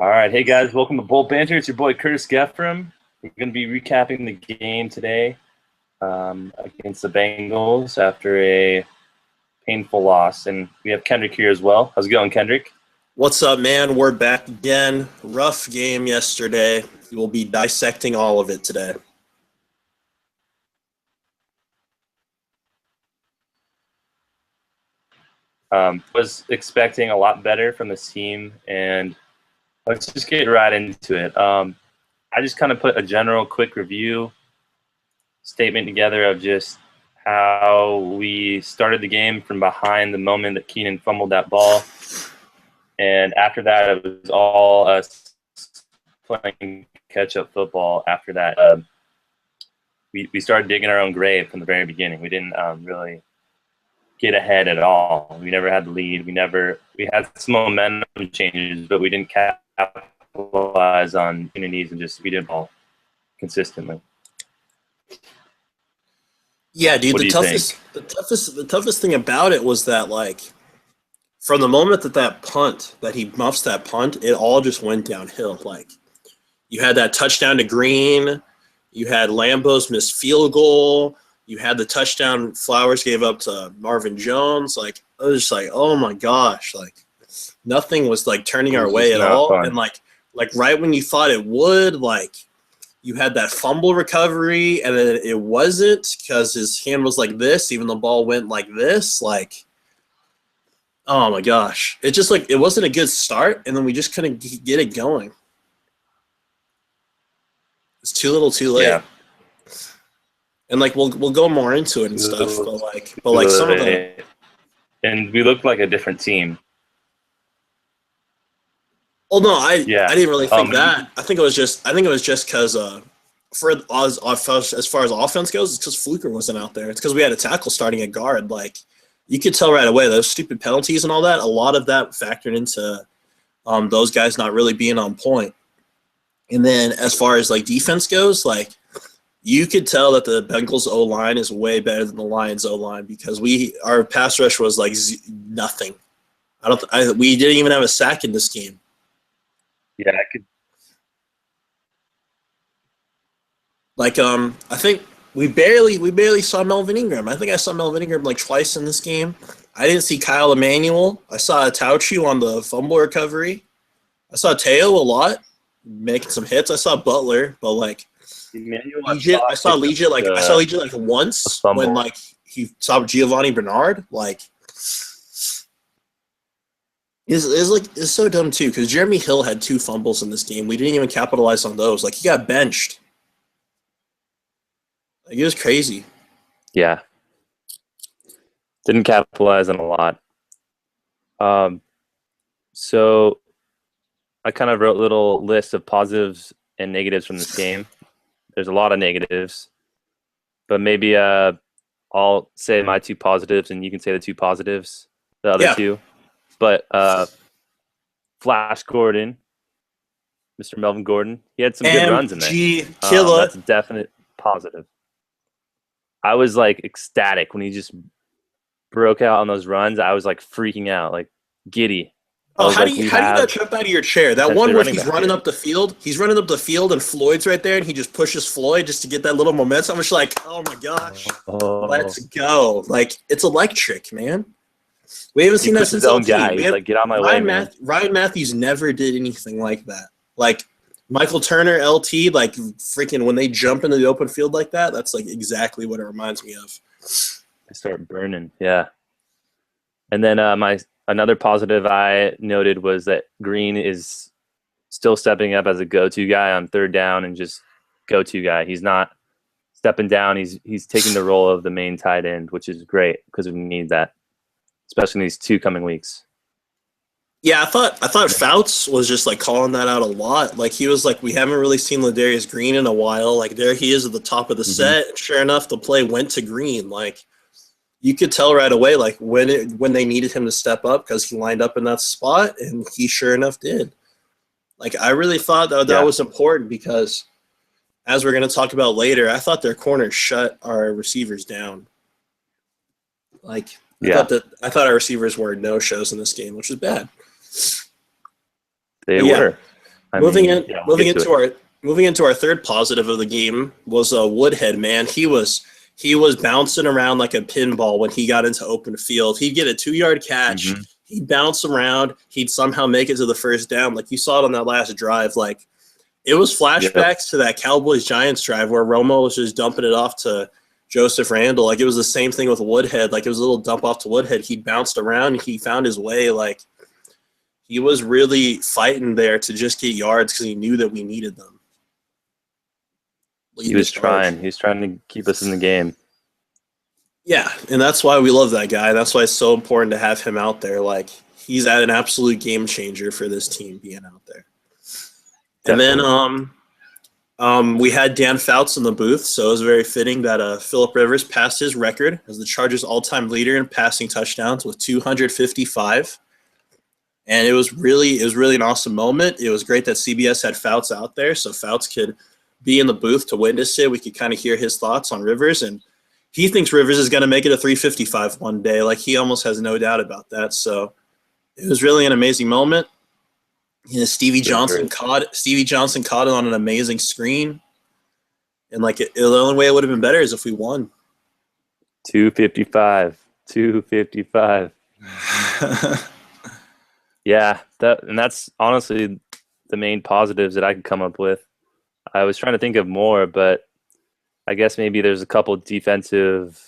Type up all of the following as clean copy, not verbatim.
All right, hey guys, welcome to Bowl Banter. It's your boy Curtis Geffram. We're going to be recapping the game today against the Bengals after a painful loss, and we have Kendrick here as well. How's it going, Kendrick? What's up, man? We're back again. Rough game yesterday. We'll be dissecting all of it today. Was expecting a lot better from this team, and let's just get right into it. I just kind of put a general quick review statement together of just how we started the game from behind the moment that Keenan fumbled that ball. And after that, it was all us playing catch-up football. After that, we started digging our own grave from the very beginning. We didn't really get ahead at all. We never had the lead. We had some momentum changes, but we didn't capitalize on opportunities, and we did ball consistently. Yeah, dude. The toughest thing about it was that, like, from the moment that he muffs that punt, it all just went downhill. Like, you had that touchdown to Green, you had Lambo's missed field goal, you had the touchdown Flowers gave up to Marvin Jones. Like, I was just like, oh my gosh, like nothing was like turning our way at all. Fun. And like right when you thought it would, like you had that fumble recovery, and then it wasn't because his hand was like this, even the ball went like this. Like, oh my gosh, it just like it wasn't a good start, and then we just couldn't get it going. It's too little, too late. Yeah. And like we'll go more into it and stuff, but like some of them. And we looked like a different team. Well, no, I didn't really think that. I think it was just because as far as offense goes, it's because Fluker wasn't out there. It's because we had a tackle starting at guard. Like, you could tell right away those stupid penalties and all that. A lot of that factored into those guys not really being on point. And then as far as like defense goes, like, you could tell that the Bengals O-line is way better than the Lions O-line because our pass rush was like nothing. We didn't even have a sack in this game. Yeah, I could. Like, I think we barely saw Melvin Ingram. I think I saw Melvin Ingram like twice in this game. I didn't see Kyle Emanuel. I saw Tauchu on the fumble recovery. I saw Teo a lot, making some hits. I saw Butler, but like, I saw Legion like once when like he saw Giovanni Bernard. Like, it's so dumb too because Jeremy Hill had 2 fumbles in this game. We didn't even capitalize on those. Like, he got benched. Like, it was crazy. Yeah, didn't capitalize on a lot. So I kind of wrote a little list of positives and negatives from this game. There's a lot of negatives, but maybe I'll say my 2 positives, and you can say the 2 positives, the other 2. But Flash Gordon, Mr. Melvin Gordon, he had some good runs in there. That's a definite positive. I was like ecstatic when he just broke out on those runs. I was like freaking out, like giddy. Oh, how do you not jump out of your chair? That one where he's running up the field. He's running up the field, and Floyd's right there, and he just pushes Floyd just to get that little momentum. I'm just like, oh my gosh, let's go! Like, it's electric, man. We haven't seen that since LT. He's like, get on my way, man. Ryan Matthews never did anything like that. Like, Michael Turner, LT, like freaking when they jump into the open field like that, that's like exactly what it reminds me of. They start burning, yeah. And then another positive I noted was that Green is still stepping up as a go-to guy on third down and just go-to guy. He's not stepping down. He's taking the role of the main tight end, which is great because we need that, especially in these 2 coming weeks. Yeah, I thought Fouts was just like calling that out a lot. Like, he was like, we haven't really seen Ladarius Green in a while. Like, there he is at the top of the set. And sure enough, the play went to Green. Like, you could tell right away, like, when they needed him to step up because he lined up in that spot, and he sure enough did. Like, I really thought that was important because, as we're going to talk about later, I thought their corners shut our receivers down. Like, I thought our receivers were no-shows in this game, which is bad. They were. Moving into our third positive of the game was Woodhead. Man, he was bouncing around like a pinball when he got into open field. He'd get a 2-yard catch. Mm-hmm. He'd bounce around. He'd somehow make it to the first down. Like you saw it on that last drive. Like it was flashbacks to that Cowboys-Giants drive where Romo was just dumping it off to Joseph Randle. Like it was the same thing with Woodhead. Like it was a little dump off to Woodhead. He bounced around. He found his way. Like he was really fighting there to just get yards because he knew that we needed them. He was trying. He was trying to keep us in the game. Yeah, and that's why we love that guy. That's why it's so important to have him out there. Like he's an absolute game changer for this team being out there. Definitely. And then we had Dan Fouts in the booth, so it was very fitting that Phillip Rivers passed his record as the Chargers' all-time leader in passing touchdowns with 255. And it was really an awesome moment. It was great that CBS had Fouts out there, so Fouts could be in the booth to witness it. We could kind of hear his thoughts on Rivers, and he thinks Rivers is going to make it a 355 one day. Like he almost has no doubt about that. So it was really an amazing moment. You know, Stevie Johnson caught it on an amazing screen, and like the only way it would have been better is if we won. 255. Yeah, that's honestly the main positives that I could come up with. I was trying to think of more, but I guess maybe there's a couple defensive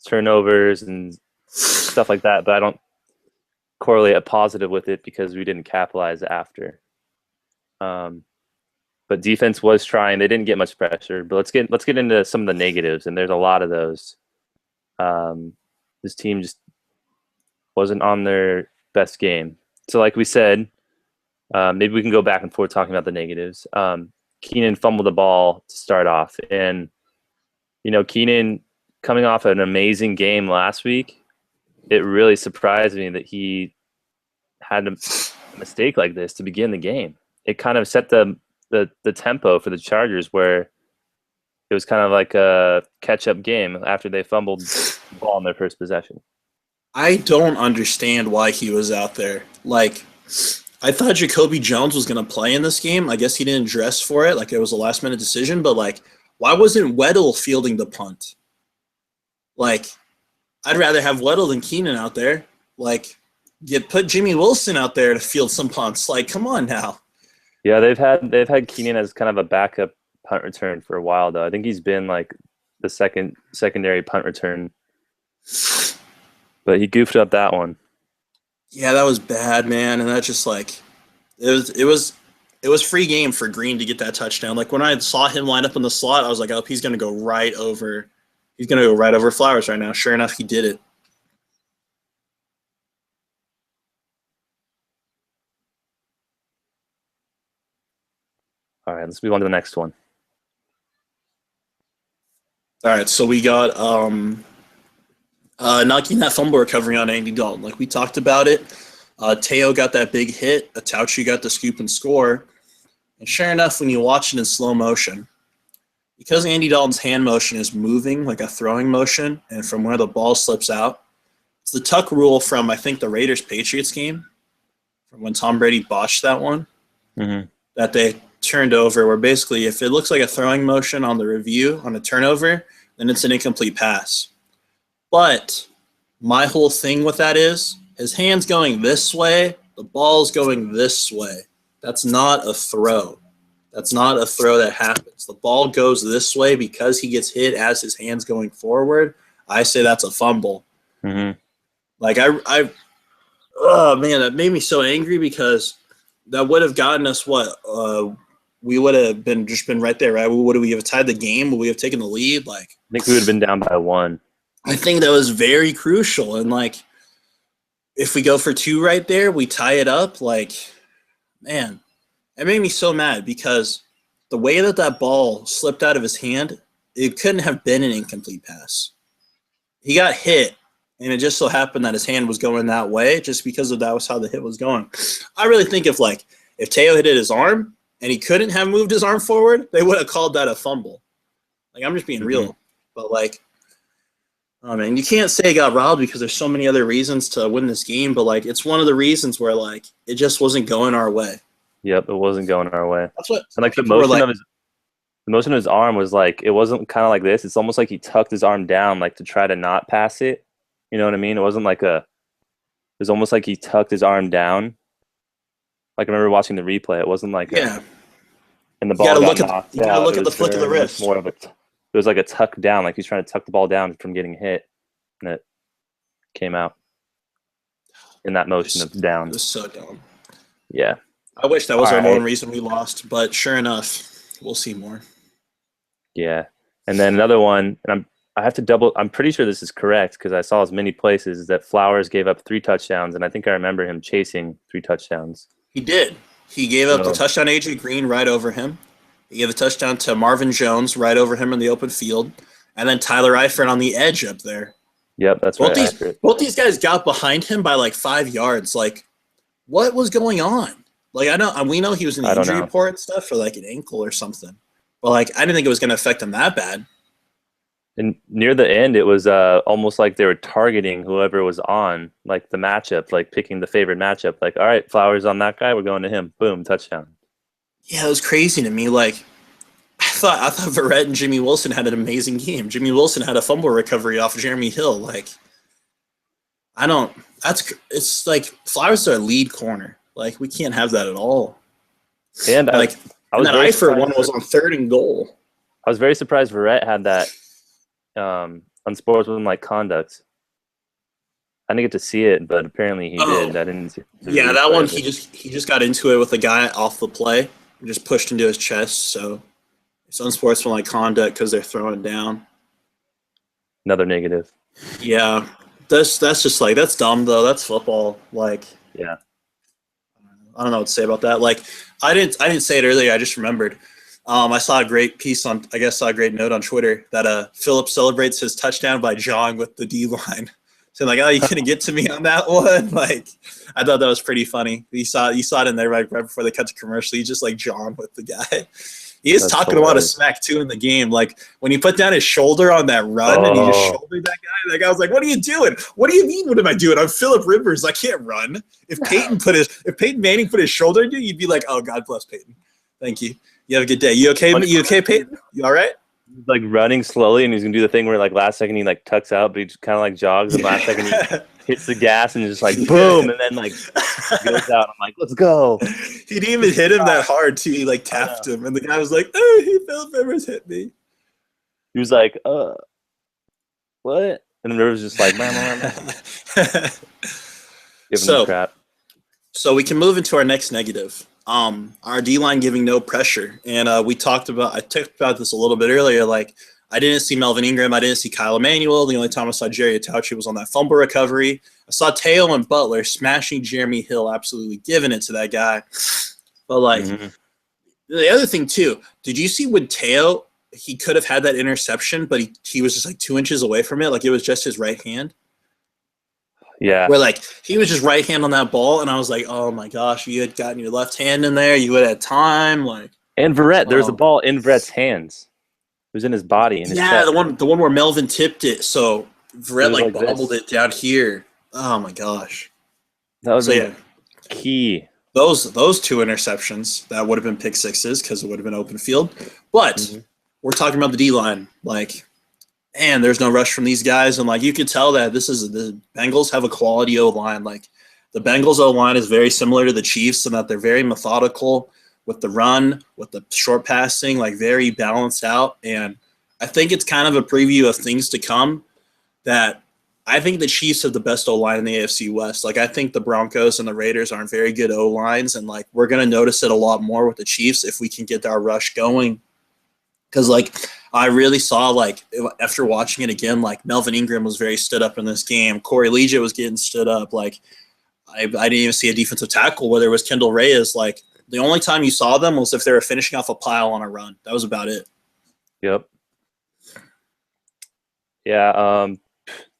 turnovers and stuff like that, but I don't correlate a positive with it because we didn't capitalize after. But defense was trying. They didn't get much pressure. But let's get into some of the negatives, and there's a lot of those. This team just wasn't on their best game. So like we said, maybe we can go back and forth talking about the negatives. Keenan fumbled the ball to start off. And, you know, Keenan coming off an amazing game last week, it really surprised me that he had a mistake like this to begin the game. It kind of set the tempo for the Chargers where it was kind of like a catch-up game after they fumbled the ball in their first possession. I don't understand why he was out there. Like, I thought Jacoby Jones was going to play in this game. I guess he didn't dress for it. Like, it was a last-minute decision. But, like, why wasn't Weddle fielding the punt? Like, I'd rather have Weddle than Keenan out there. Like, put Jimmy Wilson out there to field some punts. Like, come on now. Yeah, they've had Keenan as kind of a backup punt return for a while, though. I think he's been, like, the secondary punt return. But he goofed up that one. Yeah, that was bad, man. And that just like it was free game for Green to get that touchdown. Like when I saw him line up in the slot, I was like, oh, he's gonna go right over Flowers right now. Sure enough, he did it. All right, let's move on to the next one. All right, so we got knocking that fumble recovery on Andy Dalton. Like we talked about it. Teo got that big hit. Atauchi got the scoop and score. And sure enough, when you watch it in slow motion, because Andy Dalton's hand motion is moving like a throwing motion, and from where the ball slips out, it's the tuck rule from, I think, the Raiders-Patriots game, from when Tom Brady botched that one, that they turned over, where basically if it looks like a throwing motion on the review on a turnover, then it's an incomplete pass. But my whole thing with that is his hand's going this way, the ball's going this way. That's not a throw. That's not a throw that happens. The ball goes this way because he gets hit as his hand's going forward. I say that's a fumble. Like oh man, that made me so angry because that would have gotten us what? We would have been right there, right? Would we have tied the game? Would we have taken the lead? Like I think we would have been down by 1. I think that was very crucial. And, like, if we go for 2 right there, we tie it up. Like, man, it made me so mad because the way that ball slipped out of his hand, it couldn't have been an incomplete pass. He got hit, and it just so happened that his hand was going that way just because that was how the hit was going. I really think if Teo hit his arm and he couldn't have moved his arm forward, they would have called that a fumble. Like, I'm just being real. But, like, oh man, you can't say it got robbed because there's so many other reasons to win this game, but like it's one of the reasons where like it just wasn't going our way. Yep, it wasn't going our way. That's what And like people were like. the motion of his arm was like it wasn't kind of like this. It's almost like he tucked his arm down like to try to not pass it. You know what I mean? It wasn't like a. It was almost like he tucked his arm down. Like I remember watching the replay. It wasn't like Yeah, and the you ball gotta got look at knocked you gotta out. look It at the was flick of the very much wrist. more of a. It was like a tuck down, like he's trying to tuck the ball down from getting hit, and it came out in that motion of down. It was so dumb. Yeah. I wish that was All our right. one reason we lost, but sure enough, we'll see more. Yeah. And then another one, and I have to double. I'm pretty sure this is correct because I saw as many places that Flowers gave up 3 touchdowns, and I think I remember him chasing 3 touchdowns. He did. He gave up the So- touchdown to AJ Green right over him. He gave a touchdown to Marvin Jones right over him in the open field, and then Tyler Eifert on the edge up there. Yep, that's Both right. these Accurate. both these guys got behind him by like 5 yards. Like, what was going on? Like, we know he was in the I don't injury know. report and stuff for like an ankle or something, but like I didn't think it was going to affect him that bad. And near the end, it was almost like they were targeting whoever was on, like the matchup, like picking the favorite matchup. Like, all right, Flowers on that guy, we're going to him. Boom, touchdown. Yeah, it was crazy to me. Like, I thought Verrett and Jimmy Wilson had an amazing game. Jimmy Wilson had a fumble recovery off of Jeremy Hill. Like, it's like Flowers is our lead corner. Like, we can't have that at all. And Like, I was that very Eifert one surprised- was on 3rd and goal. I was very surprised Verrett had that unsportsmanlike conduct. I didn't get to see it, but apparently he Oh. did. I didn't see the Yeah, that replay one of it. he just got into it with the guy off the play and just pushed into his chest. So it's unsportsmanlike conduct because they're throwing down. Another negative. Yeah, that's just like that's dumb though. That's football. Like, Yeah. I don't know what to say about that. Like, I didn't say it earlier. I just remembered. I saw a great saw a great note on Twitter that Phillips celebrates his touchdown by jawing with the D line. So like, oh, you couldn't get to me on that one. Like, I thought that was pretty funny. You saw it in there right before they cut to commercial. He just like jawing with the guy. He is That's talking a lot of hilarious. smack too in the game. Like when he put down his shoulder on that run and he just Oh. shouldered that guy. That guy was like, "What are you doing? What do you mean? What am I doing? I'm Phillip Rivers. I can't run." If Peyton Manning put his shoulder on you, you'd be like, "Oh, God bless Peyton. Thank you. You have a good day. You okay? You okay, Peyton? You all right?" He's like running slowly, and he's gonna do the thing where like last second he like tucks out, but he just kind of like jogs, and last second he hits the gas and just like boom, and then like goes out. I'm like, let's go. He didn't even hit him that hard too. He like tapped him, and the guy was like, "Oh, Phillip Rivers hit me." He was like, what? And then Rivers just like, giving So- him crap. So we can move into our next negative. Our D line giving no pressure, and I talked about this a little bit earlier. Like, I didn't see Melvin Ingram, I didn't see Kyle Emanuel. The only time I saw Jerry Atauchi was on that fumble recovery. I saw Teo and Butler smashing Jeremy Hill, absolutely giving it to that guy. But like the other thing too, did you see when Teo? He could have had that interception, but he was just like 2 inches away from it. Like it was just his right hand. Yeah. Where like he was just right hand on that ball, and I was like, oh my gosh, you had gotten your left hand in there, you would have had time. Like, And Verrett, there was a Oh. ball in Verrett's hands. It was in his body. In his yeah, chest. the one where Melvin tipped it, so Verrett It was like like this. bobbled it down here. Oh my gosh. That was So yeah, key. those 2 interceptions that would have been pick sixes because it would have been open field. But Mhm. we're talking about the D line, like. And there's no rush from these guys, and like you could tell that the Bengals have a quality O line. Like the Bengals O line is very similar to the Chiefs in that they're very methodical with the run, with the short passing, like very balanced out. And I think it's kind of a preview of things to come. That I think the Chiefs have the best O line in the AFC West. Like I think the Broncos and the Raiders aren't very good O lines, and like we're gonna notice it a lot more with the Chiefs if we can get our rush going. Because like I really saw like after watching it again, like Melvin Ingram was very stood up in this game. Corey Leggett was getting stood up. Like I didn't even see a defensive tackle, whether it was Kendall Reyes. Like the only time you saw them was if they were finishing off a pile on a run. That was about it. Yep. Yeah.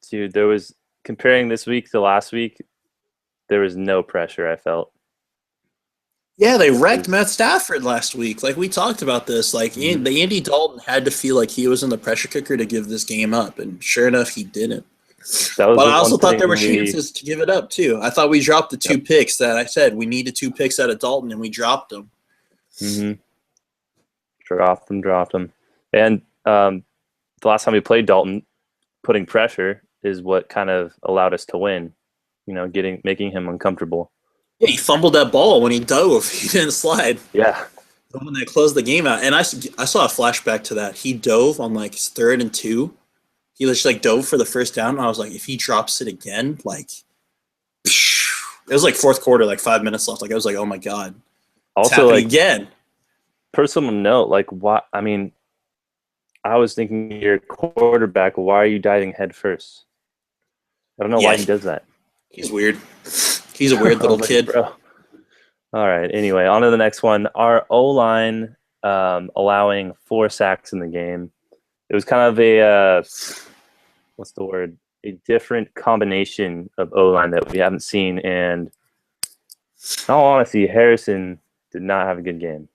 Dude, there was comparing this week to last week, there was no pressure I felt. Yeah, they wrecked Matt Stafford last week. Like we talked about this. Like Mhm. the Andy Dalton had to feel like he was in the pressure cooker to give this game up, and sure enough, he didn't. That was But the I also one thought there were thing chances to give it up too. I thought we dropped the two picks that I said we needed 2 picks out of Dalton, and we dropped them. Mm-hmm. Dropped them. And the last time we played Dalton, putting pressure is what kind of allowed us to win. Making him uncomfortable. Yeah, he fumbled that ball when he dove. He didn't slide. Yeah. The one that closed the game out. And I saw a flashback to that. He dove on like 3rd and 2. He just like dove for the first down. And I was like, if he drops it again, like it was like 4th quarter, like 5 minutes left. Like I was like, oh my god, it's Also, happening again. Personal note, like what? I mean, I was thinking your quarterback. Why are you diving head first? I don't know why he does that. He's weird. He's a weird little kid. Bro. All right. Anyway, on to the next one. Our O-line allowing 4 sacks in the game. It was kind of a what's the word? A different combination of O-line that we haven't seen. And in all honesty, Harrison did not have a good game.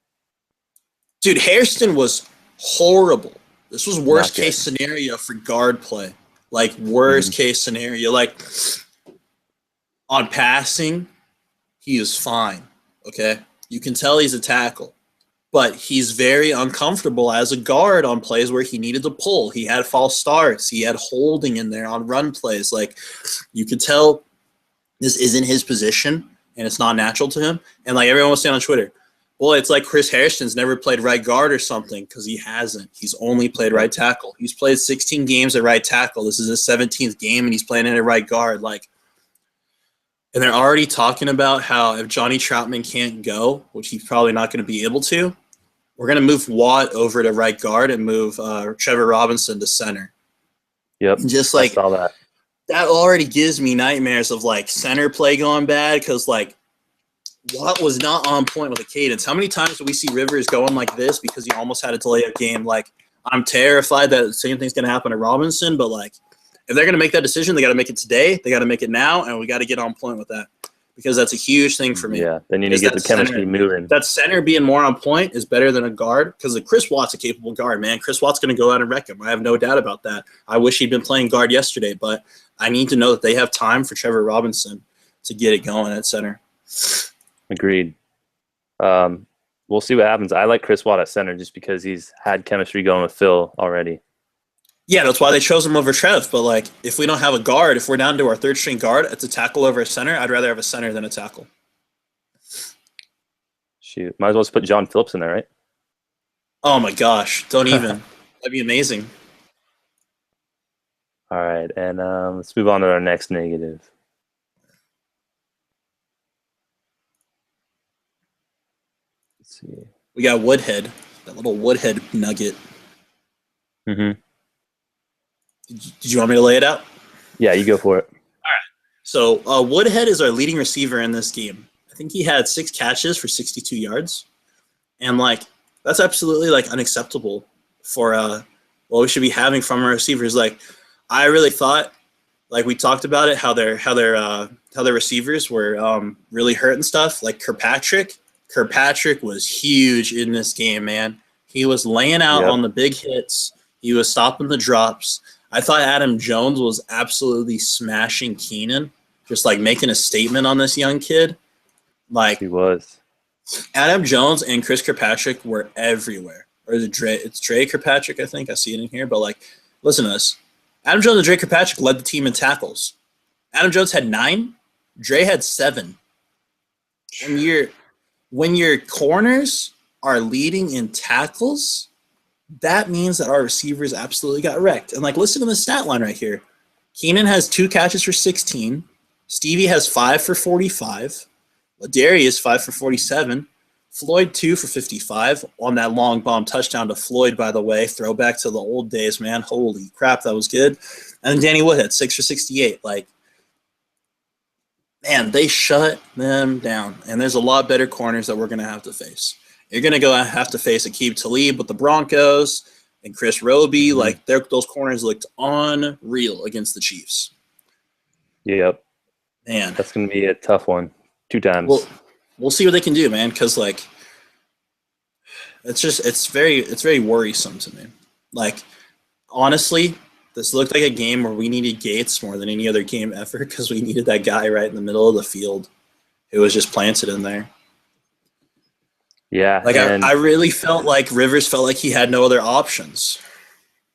Dude, Hairston was horrible. This was worst case scenario for guard play. Like worst case scenario. Like on passing, he is fine. Okay? You can tell he's a tackle. But he's very uncomfortable as a guard on plays where he needed to pull. He had false starts. He had holding in there on run plays. Like you could tell this isn't his position and it's not natural to him. And like everyone was saying on Twitter, well, it's like Chris Hairston's never played right guard or something, because he hasn't. He's only played right tackle. He's played 16 games at right tackle. This is his 17th game, and he's playing at right guard. Like, and they're already talking about how if Johnny Troutman can't go, which he's probably not going to be able to, we're going to move Watt over to right guard and move Trevor Robinson to center. Yep. And just like I saw that. That already gives me nightmares of like center play going bad, because like Watt was not on point with the cadence. How many times do we see Rivers going like this because he almost had a delay of game? Like, I'm terrified that the same thing's going to happen to Robinson, but like, if they're going to make that decision, they got to make it today. They got to make it now, and we got to get on point with that, because that's a huge thing for me. Yeah, they need to get the chemistry moving. That center being more on point is better than a guard, because Chris Watt's a capable guard, man. Chris Watt's going to go out and wreck him. I have no doubt about that. I wish he'd been playing guard yesterday, but I need to know that they have time for Trevor Robinson to get it going at center. Agreed. We'll see what happens. I like Chris Watt at center just because he's had chemistry going with Phil already. Yeah, that's why they chose him over Trev. But like, if we don't have a guard, if we're down to our 3rd string guard, it's a tackle over a center. I'd rather have a center than a tackle. Shoot, might as well just put John Phillips in there, right? Oh my gosh, don't even. That'd be amazing. All right, and let's move on to our next negative. Let's see. We got Woodhead, that little Woodhead nugget. Mm-hmm. Did you want me to lay it out? Yeah, you go for it. All right. So Woodhead is our leading receiver in this game. I think he had 6 catches for 62 yards. And, like, that's absolutely, like, unacceptable for what we should be having from our receivers. Like, I really thought, like, we talked about it, how their receivers were really hurt and stuff. Like, Kirkpatrick was huge in this game, man. He was laying out on the big hits. He was stopping the drops. I thought Adam Jones was absolutely smashing Keenan, just like making a statement on this young kid. Like, he was. Adam Jones and Chris Kirkpatrick were everywhere. Or is it Dre? It's Dre Kirkpatrick, I think. I see it in here. But like, listen to this. Adam Jones and Dre Kirkpatrick led the team in tackles. Adam Jones had 9. Dre had 7. When your corners are leading in tackles, that means that our receivers absolutely got wrecked. And, like, listen to the stat line right here. Keenan has 2 catches for 16. Stevie has 5 for 45. Ladarius 5 for 47. Floyd 2 for 55 on that long bomb touchdown to Floyd, by the way. Throwback to the old days, man. Holy crap, that was good. And then Danny Woodhead, 6 for 68. Like, man, they shut them down. And there's a lot better corners that we're going to have to face. You're going to have to face Aqib Talib with the Broncos and Chris Roby. Mm-hmm. Like, those corners looked unreal against the Chiefs. Yep. Man. That's going to be a tough one. 2 times. We'll see what they can do, man, because, like, it's very worrisome to me. Like, honestly, This looked like a game where we needed Gates more than any other game ever because we needed that guy right in the middle of the field who was just planted in there. Yeah, Like and I really felt like Rivers felt like he had no other options.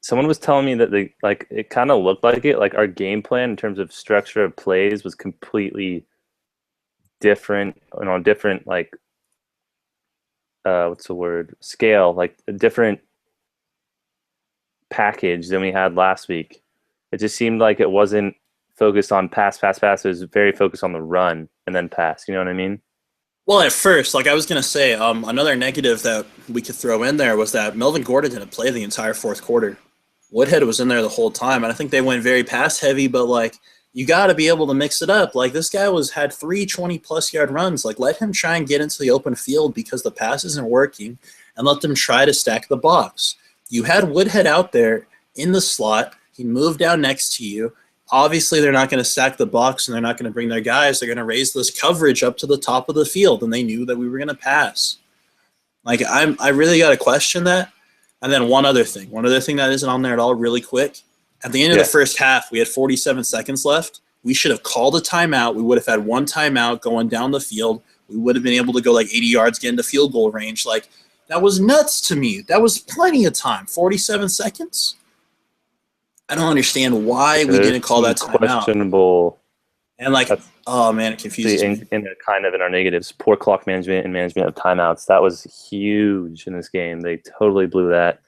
someone was telling me that it kind of looked like it, like our game plan in terms of structure of plays was completely different, different like what's the word, scale, like a different package than we had last week. It just seemed like it wasn't focused on pass, pass, pass. It was very focused on the run and then pass. You know what I mean? Well, at first, like I was gonna say, another negative that we could throw in there was that Melvin Gordon didn't play the entire fourth quarter. Woodhead was in there the whole time, and I think they went very pass heavy. But like, you got to be able to mix it up. Like this guy had 3 20+ yard runs. Like let him try and get into the open field because the pass isn't working, and let them try to stack the box. You had Woodhead out there in the slot. He moved down next to you. Obviously, they're not going to stack the box and they're not going to bring their guys. They're going to raise this coverage up to the top of the field, and they knew that we were going to pass. Like I really got to question that. And then one other thing that isn't on there at all, really quick. At the end of the first half, we had 47 seconds left. We should have called a timeout. We would have had one timeout going down the field. We would have been able to go like 80 yards, get into field goal range. Like that was nuts to me. That was plenty of time. 47 seconds. I don't understand why we didn't call that timeout. Questionable. And like, oh man, it confuses me. In our negatives, poor clock management and management of timeouts. That was huge in this game. They totally blew that.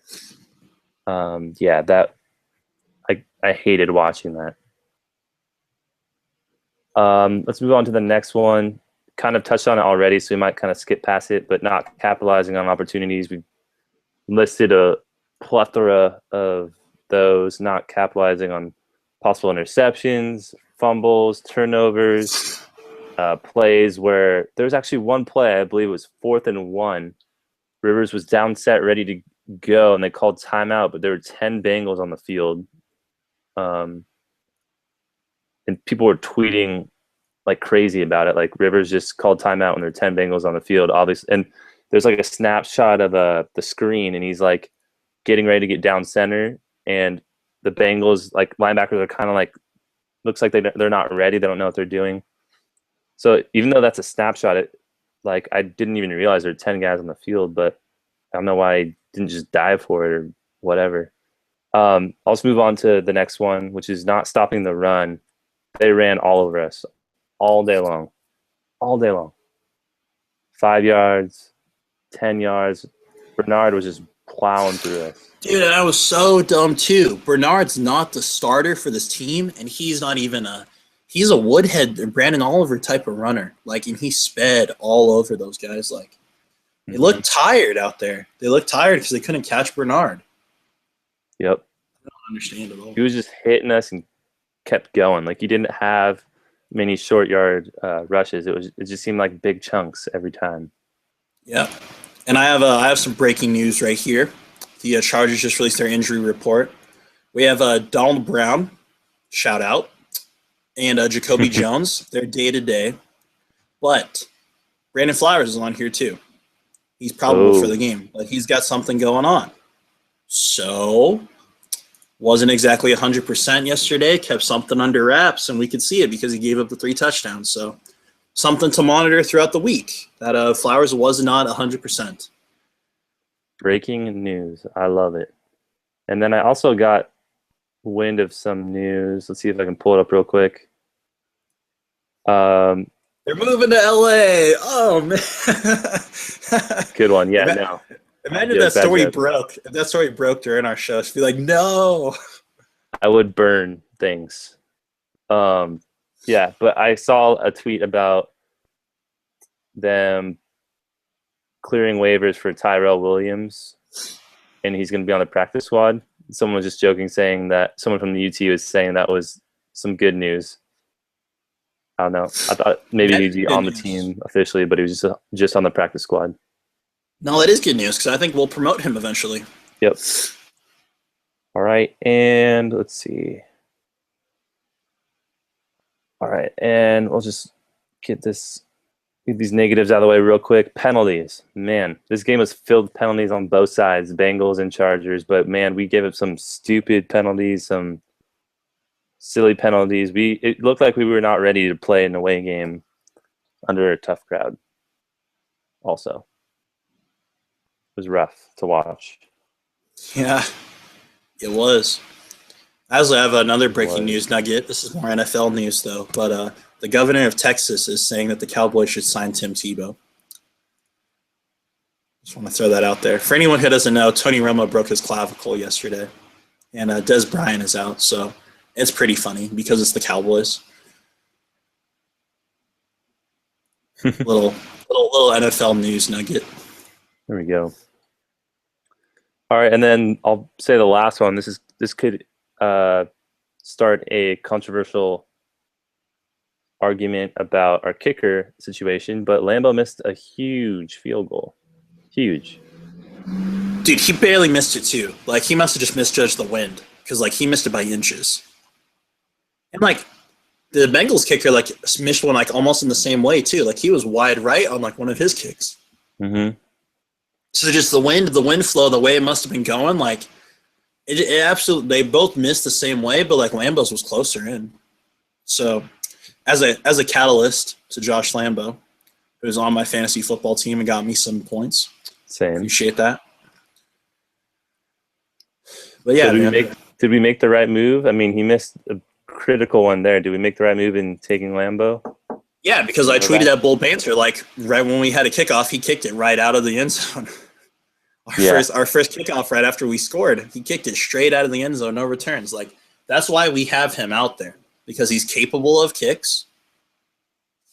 I hated watching that. Let's move on to the next one. Kind of touched on it already, so we might kind of skip past it, but not capitalizing on opportunities. We listed a plethora of those, not capitalizing on possible interceptions, fumbles, turnovers, plays where there was actually one play, I believe it was 4th and 1. Rivers was down set, ready to go, and they called timeout, but there were 10 Bengals on the field. And people were tweeting like crazy about it. Like Rivers just called timeout when there are 10 Bengals on the field, obviously. And there's like a snapshot of the screen, and he's like getting ready to get down center, and the Bengals like linebackers are kind of like, looks like they're not ready. They don't know what they're doing. So even though that's a snapshot, I didn't even realize there were 10 guys on the field, but I don't know why I didn't just dive for it or whatever. I'll just move on to the next one, which is not stopping the run. They ran all over us all day long. 5 yards, 10 yards. Bernard was just plowing through us. Dude, and I was so dumb too. Bernard's not the starter for this team, and he's not even he's a Woodhead, Brandon Oliver type of runner. Like, and he sped all over those guys. Like, they looked tired out there. They looked tired because they couldn't catch Bernard. Yep. I don't understand at all. He was just hitting us and kept going. Like, he didn't have many short yard rushes. It just seemed like big chunks every time. Yeah. And I have some breaking news right here. The Chargers just released their injury report. We have Donald Brown, shout out, and Jacoby Jones. They're day-to-day. But Brandon Flowers is on here too. He's probable for the game, but he's got something going on. So, wasn't exactly 100% yesterday, kept something under wraps, and we could see it because he gave up the 3 touchdowns. So, something to monitor throughout the week, that Flowers was not 100%. Breaking news. I love it. And then I also got wind of some news. Let's see if I can pull it up real quick. They're moving to LA. Oh, man. Good one. Yeah, no. Imagine if that story broke. If that story broke during our show, she'd be like, no. I would burn things. Yeah, but I saw a tweet about them clearing waivers for Tyrell Williams, and he's going to be on the practice squad. Someone was just joking, saying that someone from the UT was saying that was some good news. I don't know. I thought maybe he'd be on the team officially, but he was just on the practice squad. No, that is good news because I think we'll promote him eventually. Yep. All right, and let's see. All right, and we'll just get this Get these negatives out of the way real quick. Penalties. Man, this game was filled with penalties on both sides, Bengals and Chargers. But, man, we gave up some stupid penalties, some silly penalties. It looked like we were not ready to play an away game under a tough crowd also. It was rough to watch. Yeah, it was. I also have another breaking news nugget. This is more NFL news, though. But the governor of Texas is saying that the Cowboys should sign Tim Tebow. Just want to throw that out there. For anyone who doesn't know, Tony Romo broke his clavicle yesterday. And Des Bryant is out, so it's pretty funny because it's the Cowboys. little NFL news nugget. There we go. All right, and then I'll say the last one. This could start a controversial argument about our kicker situation, but Lambeau missed a huge field goal. Huge. Dude, he barely missed it too. Like, he must have just misjudged the wind because, like, he missed it by inches. And, like, the Bengals kicker, like, missed one, like, almost in the same way too. Like, he was wide right on, like, one of his kicks. Mm-hmm. So just the wind flow, the way it must have been going, like, it absolutely, they both missed the same way, but, like, Lambeau's was closer in. So, as a catalyst to Josh Lambeau, who's on my fantasy football team and got me some points. Same. Appreciate that. But yeah, did we make the right move? I mean, he missed a critical one there. Did we make the right move in taking Lambeau? Yeah, because I tweeted at Bull Banter, like, right when we had a kickoff, he kicked it right out of the end zone. Our first kickoff right after we scored, he kicked it straight out of the end zone, no returns. Like, that's why we have him out there, because he's capable of kicks,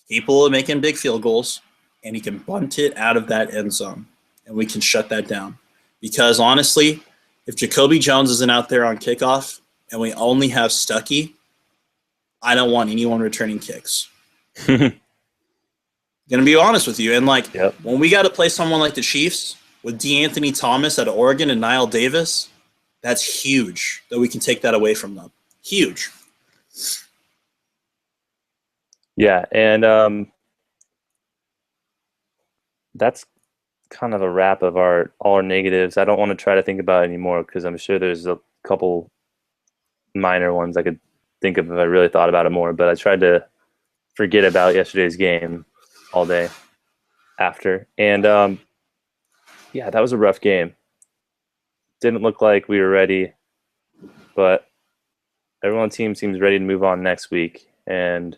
capable of making big field goals, and he can bunt it out of that end zone, and we can shut that down. Because honestly, if Jacoby Jones isn't out there on kickoff and we only have Stuckey, I don't want anyone returning kicks. Gonna be honest with you. And like, when we got to play someone like the Chiefs with DeAnthony Thomas at Oregon and Niall Davis, that's huge that we can take that away from them. Huge. Yeah, and that's kind of a wrap of all our negatives. I don't want to try to think about it anymore because I'm sure there's a couple minor ones I could think of if I really thought about it more, but I tried to forget about yesterday's game all day after. And yeah, that was a rough game. Didn't look like we were ready, but everyone on the team seems ready to move on next week. And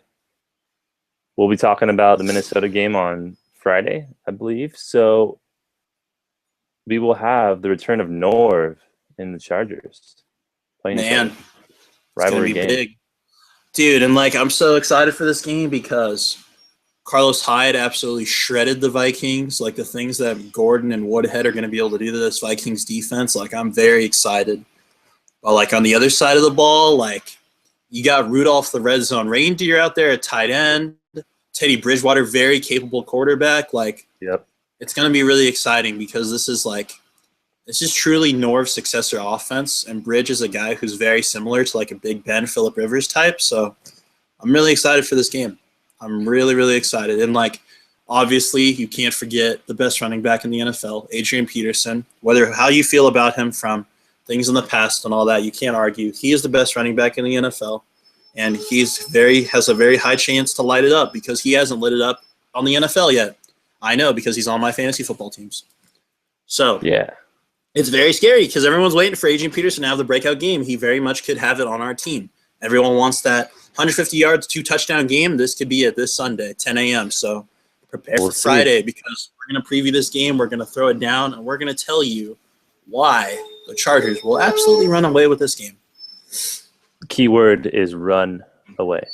we'll be talking about the Minnesota game on Friday, I believe. So we will have the return of Norv in the Chargers. Man, rivalry game. Big. Dude, and like, I'm so excited for this game because Carlos Hyde absolutely shredded the Vikings. Like, the things that Gordon and Woodhead are going to be able to do to this Vikings defense, like, I'm very excited. But like, on the other side of the ball, like, you got Rudolph the red zone reindeer out there at tight end. Teddy Bridgewater, very capable quarterback. Like, it's going to be really exciting because this is truly Norv's successor offense, and Bridge is a guy who's very similar to like a Big Ben, Phillip Rivers type. So I'm really excited for this game. I'm really, really excited. And like, obviously, you can't forget the best running back in the NFL, Adrian Peterson. How you feel about him from things in the past and all that, you can't argue. He is the best running back in the NFL. And has a very high chance to light it up because he hasn't lit it up on the NFL yet. I know because he's on my fantasy football teams. So yeah, it's very scary because everyone's waiting for Adrian Peterson to have the breakout game. He very much could have it on our team. Everyone wants that 150 yards, 2-touchdown game. This could be it this Sunday, 10 a.m. So prepare for Friday because we're going to preview this game. We're going to throw it down, and we're going to tell you why the Chargers will absolutely run away with this game. Key word is run away.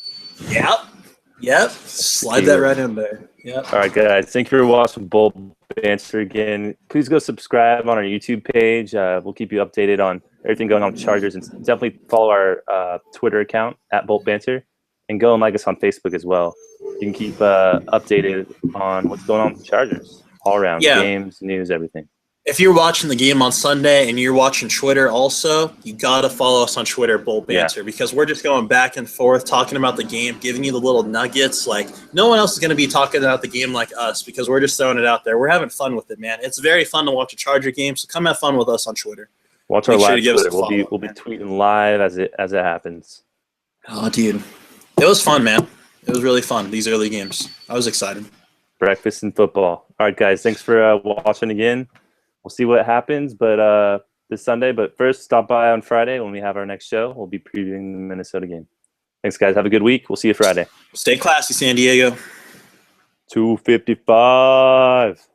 Yep. Slide that right in there. Yep. All right, guys. Thank you for watching Bull Banter again. Please go subscribe on our YouTube page. We'll keep you updated on everything going on with Chargers, and definitely follow our Twitter account at Bolt Banter, and go and like us on Facebook as well. You can keep updated on what's going on with the Chargers all around, games, news, everything. If you're watching the game on Sunday and you're watching Twitter also, you got to follow us on Twitter, Bull Banter, because we're just going back and forth talking about the game, giving you the little nuggets. Like, no one else is going to be talking about the game like us because we're just throwing it out there. We're having fun with it, man. It's very fun to watch a Charger game, so come have fun with us on Twitter. Watch our live Twitter. We'll be tweeting live as it happens. Oh, dude. It was fun, man. It was really fun, these early games. I was excited. Breakfast and football. All right, guys. Thanks for watching again. We'll see what happens, but this Sunday. But first, stop by on Friday when we have our next show. We'll be previewing the Minnesota game. Thanks, guys. Have a good week. We'll see you Friday. Stay classy, San Diego. 255.